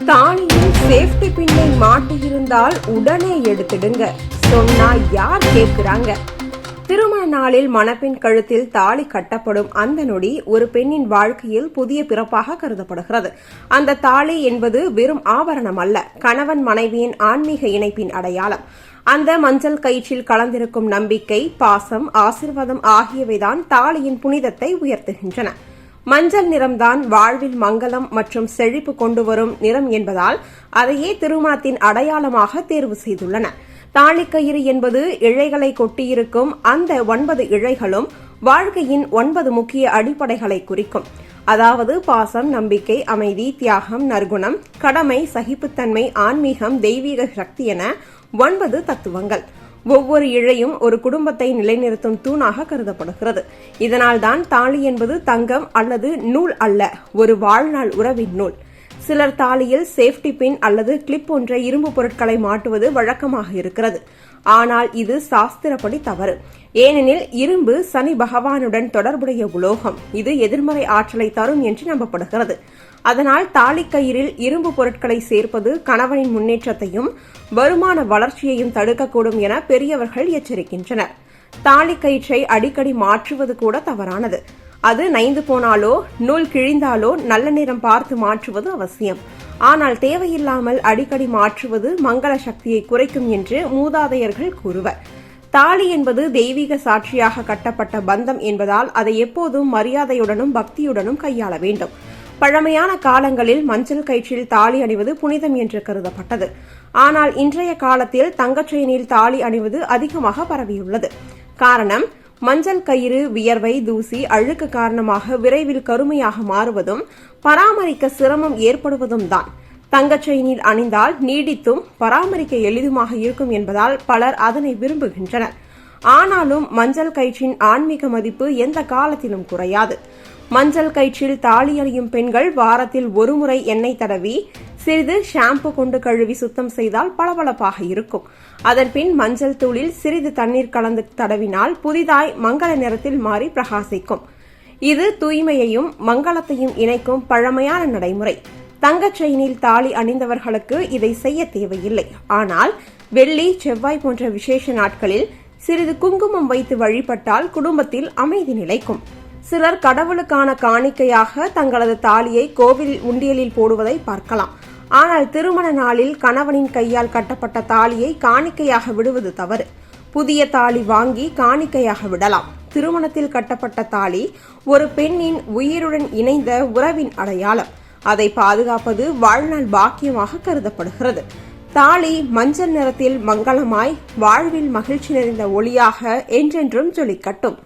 தாலியில் safety பின்னை மாட்டியிருந்தால் உடனே எடுத்துடுங்க, சொன்னா யார் கேட்கிறாங்க? திருமண நாளில் மணப்பெண் கழுத்தில் தாலி கட்டப்படும் அந்த நொடி ஒரு பெண்ணின் வாழ்க்கையில் புதிய பிறப்பாக கருதப்படுகிறது. அந்த தாலி என்பது வெறும் ஆபரணம் அல்ல, கணவன் மனைவியின் ஆன்மீக இணைப்பின் அடையாளம். அந்த மஞ்சள் கயிற்றில் கலந்திருக்கும் நம்பிக்கை, பாசம், ஆசீர்வாதம் ஆகியவைதான் தாலியின் புனிதத்தை உயர்த்துகின்றன. மஞ்சள் நிறம்தான் வாழ்வில் மங்களம் மற்றும் செழிப்பு கொண்டு வரும் நிறம் என்பதால் அதையே திருமணத்தின் அடையாளமாக தேர்வு செய்துள்ளனர். தாலிக்கயிறு என்பது இழைகளை கொட்டியிருக்கும் அந்த 9 இழைகளும் வாழ்க்கையின் 9 முக்கிய அடிப்படைகளை குறிக்கும். அதாவது பாசம், நம்பிக்கை, அமைதி, தியாகம், நற்குணம், கடமை, சகிப்புத்தன்மை, ஆன்மீகம், தெய்வீக சக்தி என 9 தத்துவங்கள். ஒவ்வொரு இழையும் ஒரு குடும்பத்தை நிலைநிறுத்தும் தூணாக கருதப்படுகிறது. இதனால்தான் தாலி என்பது தங்கம் அல்லது நூல் அல்ல, ஒரு வாழ்நாள் உறவின் நூல். சிலர் தாலியில் சேஃப்டி பின் அல்லது கிளிப் போன்ற இரும்பு பொருட்களை மாட்டுவது வழக்கமாக இருக்கிறது. ஆனால் இது சாஸ்திரப்படி தவறு. ஏனெனில் இரும்பு சனி பகவானுடன் தொடர்புடைய உலோகம். இது எதிர்மறை ஆற்றலை தரும் என்று நம்பப்படுகிறது. அதனால் தாலிக்கயிறில் இரும்பு பொருட்களை சேர்ப்பது கணவனின் முன்னேற்றத்தையும் வருமான வளர்ச்சியையும் தடுக்கக்கூடும் என பெரியவர்கள் எச்சரிக்கின்றனர். தாலிக்கயிற்றை அடிக்கடி மாற்றுவது கூட தவறானது. அது நைந்து போனாலோ நூல் கிழிந்தாலோ நல்ல நேரம் பார்த்து மாற்றுவது அவசியம். ஆனால் தேவையில்லாமல் அடிக்கடி மாற்றுவது மங்கள சக்தியை குறைக்கும் என்று மூதாதையர்கள் கூறுவர். தாலி என்பது தெய்வீக சாட்சியாக கட்டப்பட்ட பந்தம் என்பதால் அதை எப்போதும் மரியாதையுடனும் பக்தியுடனும் கையாள வேண்டும். பழமையான காலங்களில் மஞ்சள் கயிற்றில் தாலி அணிவது புனிதம் என்று கருதப்பட்டது. ஆனால் இன்றைய காலத்தில் தங்கச் செயினில் தாலி அணிவது அதிகமாக பரவியுள்ளது. காரணம், மஞ்சள் கயிறு வியர்வை, தூசி, அழுக்கு காரணமாக விரைவில் கருமையாக மாறுவதும் பராமரிக்க சிரமம் ஏற்படுவதும் தான். தங்கச் செயினில் அணிந்தால் நீடித்தும் பராமரிக்க எளிதுமாக இருக்கும் என்பதால் பலர் அதனை விரும்புகின்றனர். ஆனாலும் மஞ்சள் கயிற்றின் ஆன்மீக மதிப்பு எந்த காலத்திலும் குறையாது. மஞ்சள் கயிற்றில் தாலி அணியும் பெண்கள் வாரத்தில் ஒரு முறை எண்ணெய் தடவி சிறிது ஷாம்பு கொண்டு கழுவி சுத்தம் செய்தால் பளபளப்பாக இருக்கும். அதன்பின் மஞ்சள் தூளில் சிறிது தண்ணீர் கலந்து தடவினால் புதிதாய் மங்கள நிறத்தில் மாறி பிரகாசிக்கும். இது தூய்மையையும் மங்களத்தையும் இணைக்கும் பழமையான நடைமுறை. தங்கச் செயினில் தாலி அணிந்தவர்களுக்கு இதை செய்ய தேவையில்லை. ஆனால் வெள்ளி, செவ்வாய் போன்ற விசேஷ நாட்களில் சிறிது குங்குமம் வைத்து வழிபட்டால் குடும்பத்தில் அமைதி நிலைக்கும். சிலர் கடவுளுக்கான காணிக்கையாக தங்களது தாலியை கோவில் உண்டியலில் போடுவதை பார்க்கலாம். ஆனால் திருமண நாளில் கணவனின் கையால் கட்டப்பட்ட தாலியை காணிக்கையாக விடுவது தவறு. புதிய தாலி வாங்கி காணிக்கையாக விடலாம். திருமணத்தில் கட்டப்பட்ட தாலி ஒரு பெண்ணின் உயிருடன் இணைந்த உறவின் அடையாளம். அதை பாதுகாப்பது வாழ்நாள் பாக்கியமாக கருதப்படுகிறது. தாலி மஞ்சள் நிறத்தில் மங்களமாய் வாழ்வில் மகிழ்ச்சி நிறைந்த ஒளியாக என்றென்றும் ஜொலிக்கட்டும்.